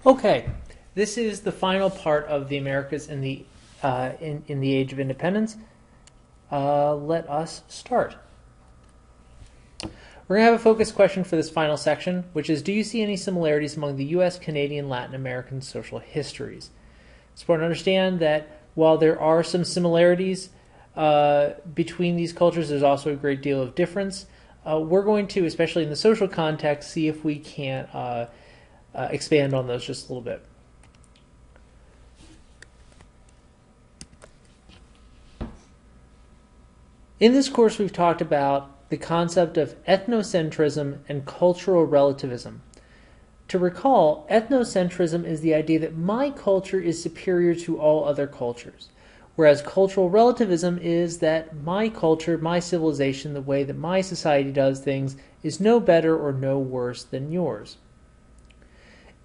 Okay, this is the final part of the Americas in the in the Age of Independence. Let us start. We're going to have a focus question for this final section, which is, do you see any similarities among the U.S., Canadian, Latin American social histories? It's important to understand that while there are some similarities between these cultures, there's also a great deal of difference. We're going to, especially in the social context, see if we can expand on those just a little bit. In this course, we've talked about the concept of ethnocentrism and cultural relativism. To recall, ethnocentrism is the idea that my culture is superior to all other cultures, whereas cultural relativism is that my culture, my civilization, the way that my society does things is no better or no worse than yours.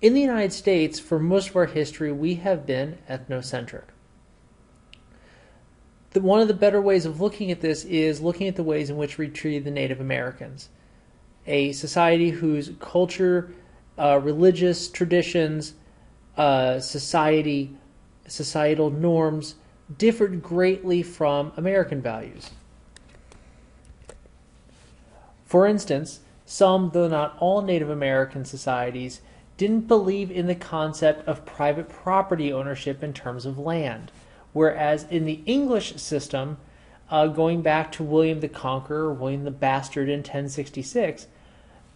In the United States, for most of our history, we have been ethnocentric. One of the better ways of looking at this is looking at the ways in which we treated the Native Americans, a society whose culture, religious traditions, societal norms differed greatly from American values. For instance, some, though not all, Native American societies didn't believe in the concept of private property ownership in terms of land. Whereas in the English system, going back to William the Conqueror, William the Bastard in 1066,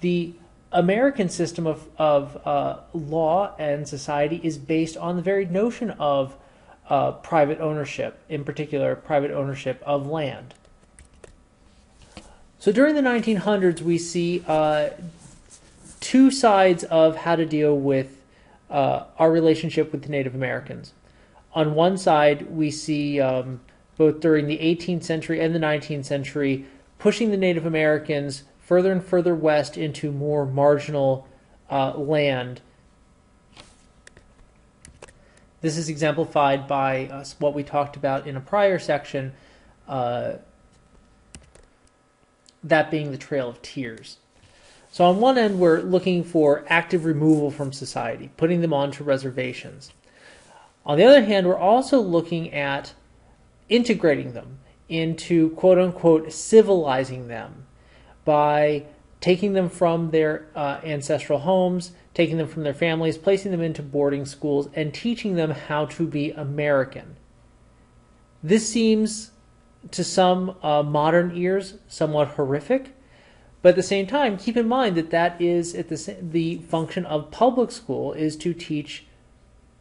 the American system of law and society is based on the very notion of private ownership, in particular private ownership of land. So during the 1900s, we see two sides of how to deal with our relationship with the Native Americans. On one side, we see both during the 18th century and the 19th century pushing the Native Americans further and further west into more marginal land. This is exemplified by what we talked about in a prior section, that being the Trail of Tears. So on one end, we're looking for active removal from society, putting them onto reservations. On the other hand, we're also looking at integrating them into, quote-unquote, civilizing them by taking them from their ancestral homes, taking them from their families, placing them into boarding schools, and teaching them how to be American. This seems, to some modern ears, somewhat horrific, but at the same time, keep in mind that that is the function of public school is to teach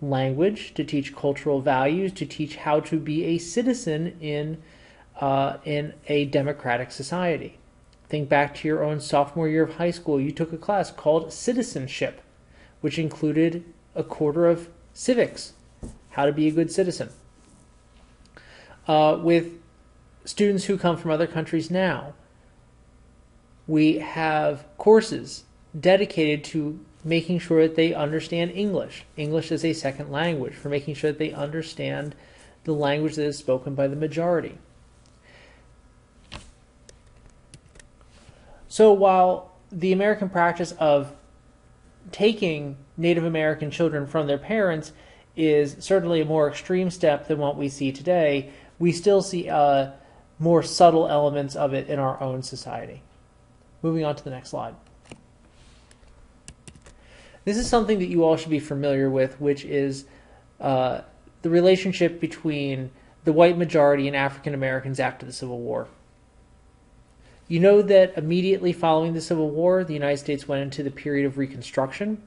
language, to teach cultural values, to teach how to be a citizen in a democratic society. Think back to your own sophomore year of high school. You took a class called citizenship, which included a quarter of civics, how to be a good citizen. With students who come from other countries now, we have courses dedicated to making sure that they understand English as a second language, for making sure that they understand the language that is spoken by the majority. So while the American practice of taking Native American children from their parents is certainly a more extreme step than what we see today, we still see more subtle elements of it in our own society. Moving on to the next slide. This is something that you all should be familiar with, which is the relationship between the white majority and African Americans after the Civil War. You know that immediately following the Civil War, the United States went into the period of Reconstruction.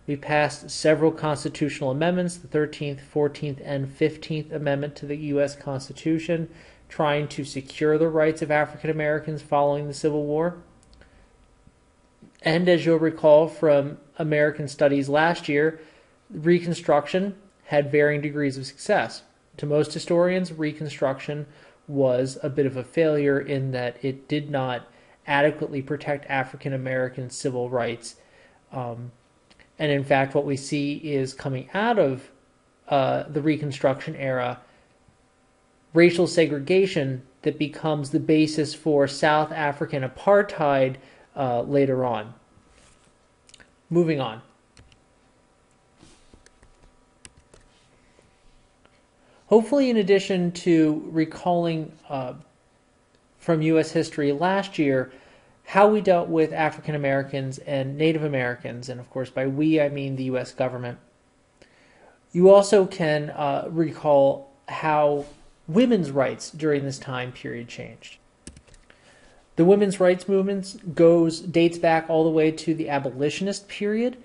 We passed several constitutional amendments, the 13th, 14th, and 15th Amendment to the U.S. Constitution, trying to secure the rights of African Americans following the Civil War. And as you'll recall from American Studies last year, Reconstruction had varying degrees of success. To most historians, Reconstruction was a bit of a failure in that it did not adequately protect African American civil rights. And in fact, what we see is coming out of the Reconstruction era, racial segregation that becomes the basis for South African apartheid later on. Moving on. Hopefully, in addition to recalling from U.S. history last year how we dealt with African Americans and Native Americans, and of course by we I mean the U.S. government, you also can recall how women's rights during this time period changed. The women's rights movement dates back all the way to the abolitionist period.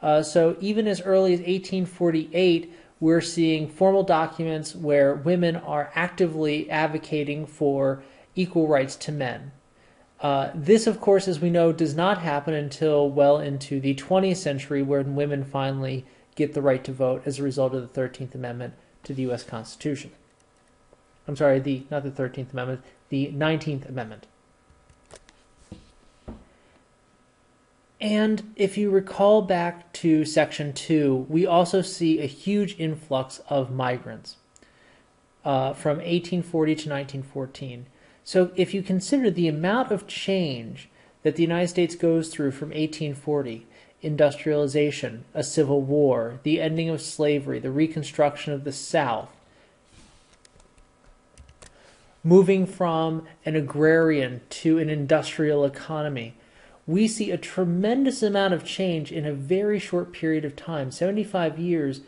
So even as early as 1848, we're seeing formal documents where women are actively advocating for equal rights to men. This, of course, as we know, does not happen until well into the 20th century, when women finally get the right to vote as a result of the 13th Amendment to the U.S. Constitution. I'm sorry, not the 13th Amendment, the 19th Amendment. And if you recall back to Section 2, we also see a huge influx of migrants from 1840 to 1914. So if you consider the amount of change that the United States goes through from 1840, industrialization, a civil war, the ending of slavery, the reconstruction of the South, moving from an agrarian to an industrial economy, we see a tremendous amount of change in a very short period of time. 75 years,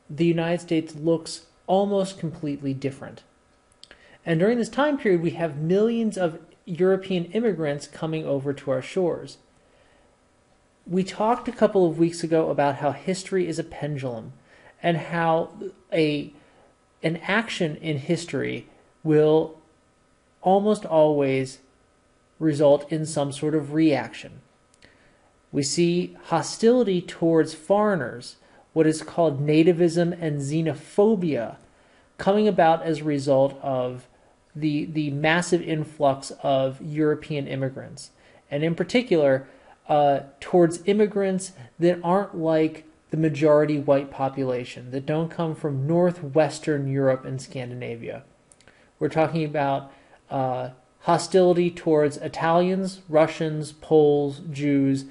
the United States looks almost completely different. And during this time period, we have millions of European immigrants coming over to our shores. We talked a couple of weeks ago about how history is a pendulum, and how an action in history will almost always result in some sort of reaction. We see hostility towards foreigners, what is called nativism and xenophobia, coming about as a result of the massive influx of European immigrants, and in particular towards immigrants that aren't like the majority white population, that don't come from northwestern Europe and Scandinavia. We're talking about hostility towards Italians, Russians, Poles, Jews,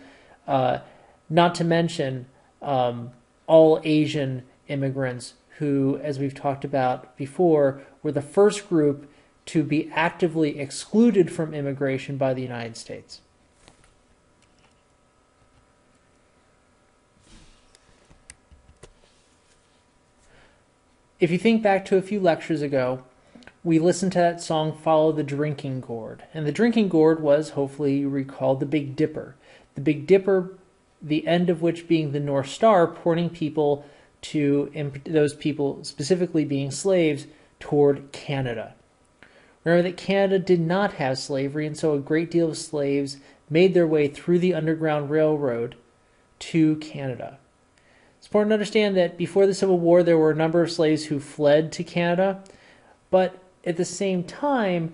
not to mention all Asian immigrants who, as we've talked about before, were the first group to be actively excluded from immigration by the United States. If you think back to a few lectures ago, we listened to that song, Follow the Drinking Gourd. And the drinking gourd was, hopefully you recall, the Big Dipper. The Big Dipper, the end of which being the North Star, pointing people to, those people specifically being slaves, toward Canada. Remember that Canada did not have slavery, and so a great deal of slaves made their way through the Underground Railroad to Canada. It's important to understand that before the Civil War, there were a number of slaves who fled to Canada, but at the same time,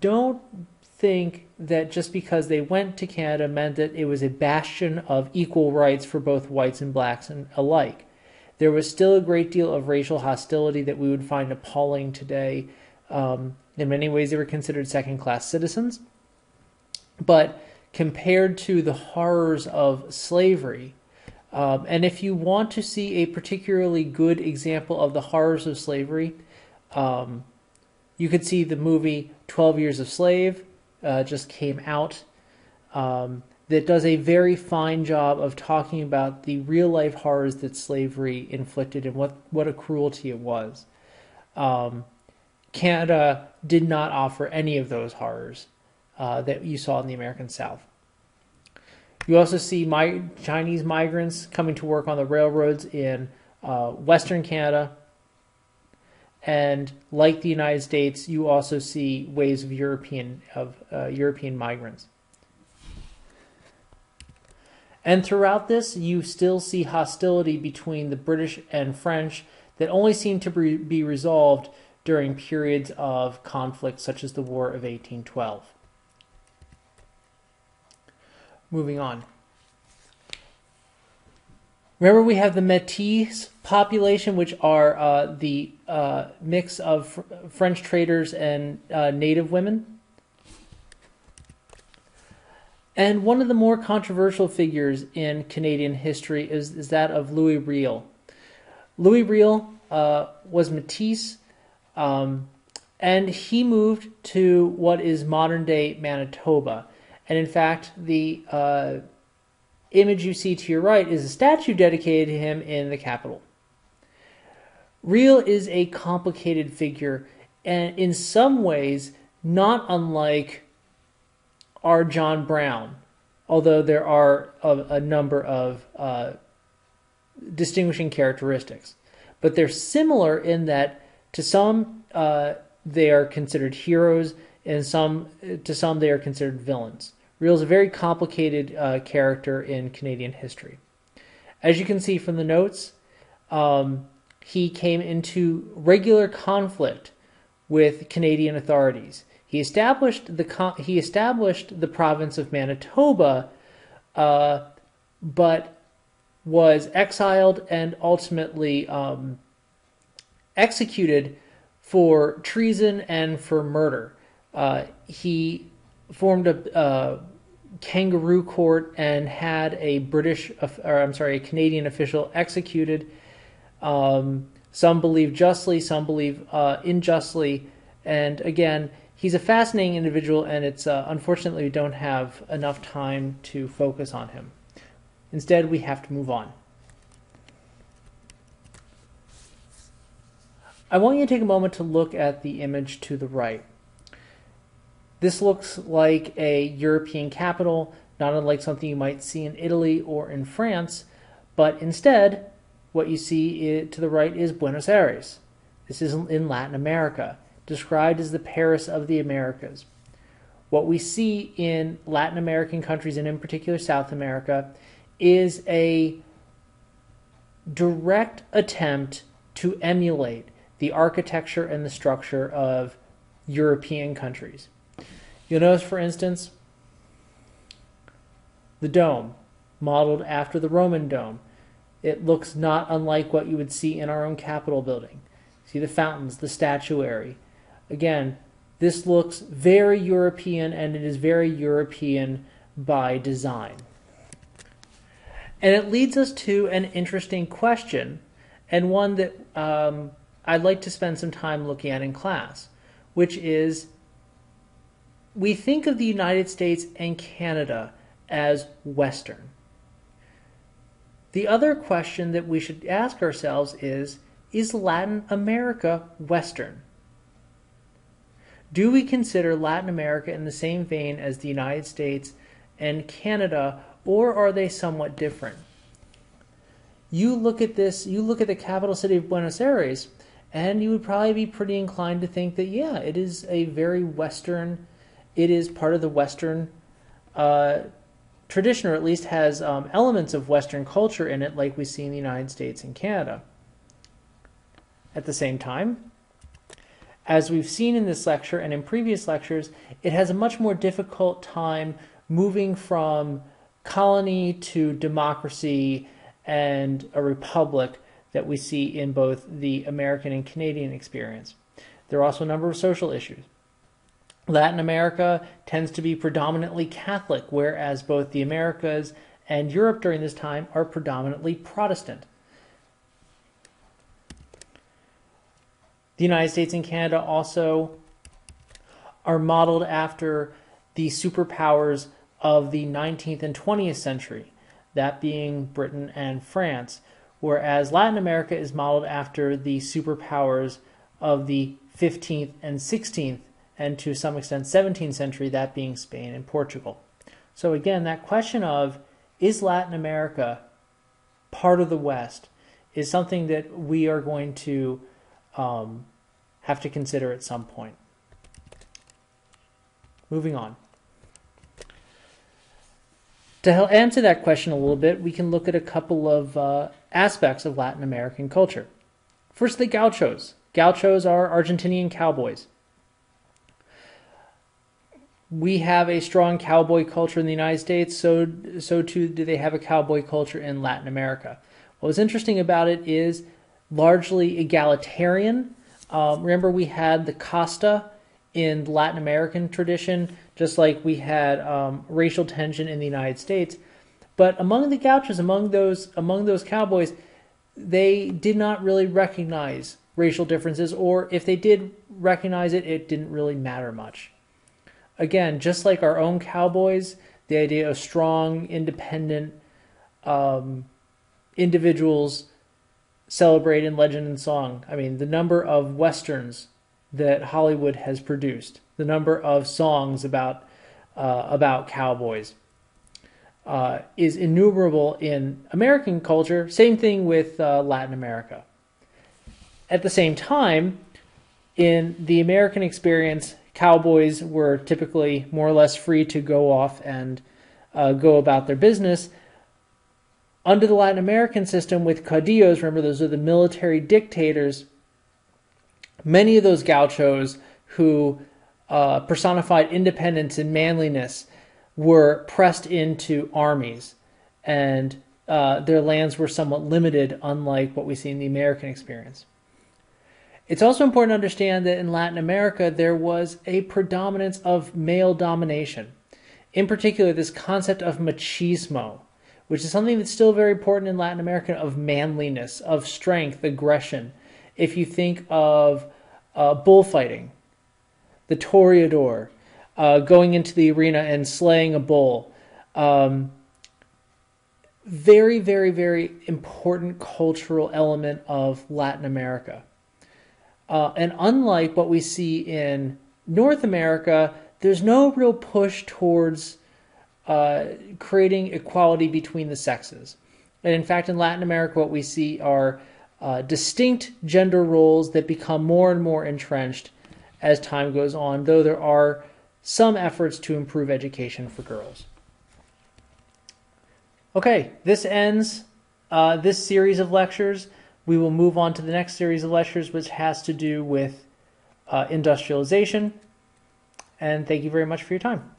don't think that just because they went to Canada meant that it was a bastion of equal rights for both whites and blacks and alike. There was still a great deal of racial hostility that we would find appalling today. In many ways, they were considered second-class citizens. But compared to the horrors of slavery, and if you want to see a particularly good example of the horrors of slavery, you could see the movie 12 Years a Slave, just came out, that does a very fine job of talking about the real-life horrors that slavery inflicted and what a cruelty it was. Canada did not offer any of those horrors that you saw in the American South. You also see Chinese migrants coming to work on the railroads in Western Canada. And like the United States, you also see waves of European migrants. And throughout this, you still see hostility between the British and French that only seem to be resolved during periods of conflict, such as the War of 1812. Moving on. Remember, we have the Métis population, which are the mix of French traders and native women. And one of the more controversial figures in Canadian history is that of Louis Riel. Louis Riel was Métis, And he moved to what is modern-day Manitoba. And in fact, the image you see to your right is a statue dedicated to him in the capital. Riel is a complicated figure, and in some ways not unlike our John Brown, although there are a number of distinguishing characteristics. But they're similar in that to some they are considered heroes, and to some they are considered villains. Riel is a very complicated character in Canadian history. As you can see from the notes, he came into regular conflict with Canadian authorities. He established the province of Manitoba, but was exiled and ultimately executed for treason and for murder. He formed a kangaroo court and had a Canadian official executed. Some believe justly, some believe unjustly, and again, he's a fascinating individual, and it's unfortunately we don't have enough time to focus on him. Instead, we have to move on. I want you to take a moment to look at the image to the right. This looks like a European capital, not unlike something you might see in Italy or in France, but instead, what you see to the right is Buenos Aires. This is in Latin America, described as the Paris of the Americas. What we see in Latin American countries, and in particular South America, is a direct attempt to emulate the architecture and the structure of European countries. You'll notice, for instance, the dome, modeled after the Roman dome. It looks not unlike what you would see in our own Capitol building. See the fountains, the statuary. Again, this looks very European, and it is very European by design. And it leads us to an interesting question, and one that I'd like to spend some time looking at in class, which is, we think of the United States and Canada as Western. The other question that we should ask ourselves is Latin America Western? Do we consider Latin America in the same vein as the United States and Canada, or are they somewhat different? You look at this, you look at the capital city of Buenos Aires, and you would probably be pretty inclined to think that, yeah, it is a very Western, it is part of the Western tradition, or at least has elements of Western culture in it, like we see in the United States and Canada. At the same time, as we've seen in this lecture and in previous lectures, it has a much more difficult time moving from colony to democracy and a republic that we see in both the American and Canadian experience. There are also a number of social issues. Latin America tends to be predominantly Catholic, whereas both the Americas and Europe during this time are predominantly Protestant. The United States and Canada also are modeled after the superpowers of the 19th and 20th century, that being Britain and France, whereas Latin America is modeled after the superpowers of the 15th and 16th, and to some extent 17th century, that being Spain and Portugal. So again, that question of, is Latin America part of the West, is something that we are going to have to consider at some point. Moving on. To help answer that question a little bit, we can look at a couple of aspects of Latin American culture. First, the gauchos. Gauchos are Argentinian cowboys. We have a strong cowboy culture in the United States, so too do they have a cowboy culture in Latin America. What's interesting about it is largely egalitarian. Remember, we had the casta in the Latin American tradition, just like we had racial tension in the United States. But among the gauchos, among those cowboys, they did not really recognize racial differences, or if they did recognize it, it didn't really matter much. Again, just like our own cowboys, the idea of strong, independent individuals celebrate in legend and song. I mean, the number of westerns that Hollywood has produced, the number of songs about cowboys, is innumerable in American culture. Same thing with Latin America. At the same time, in the American experience, cowboys were typically more or less free to go off and go about their business. Under the Latin American system with caudillos, remember those are the military dictators, many of those gauchos who personified independence and manliness were pressed into armies, and their lands were somewhat limited, unlike what we see in the American experience. It's also important to understand that in Latin America there was a predominance of male domination. In particular, this concept of machismo, which is something that's still very important in Latin America, of manliness, of strength, aggression. If you think of bullfighting, the toreador, going into the arena and slaying a bull. Very, very, very important cultural element of Latin America. And unlike what we see in North America, there's no real push towards creating equality between the sexes. And in fact, in Latin America, what we see are distinct gender roles that become more and more entrenched as time goes on, though there are some efforts to improve education for girls. Okay, this ends this series of lectures. We will move on to the next series of lectures, which has to do with industrialization. And thank you very much for your time.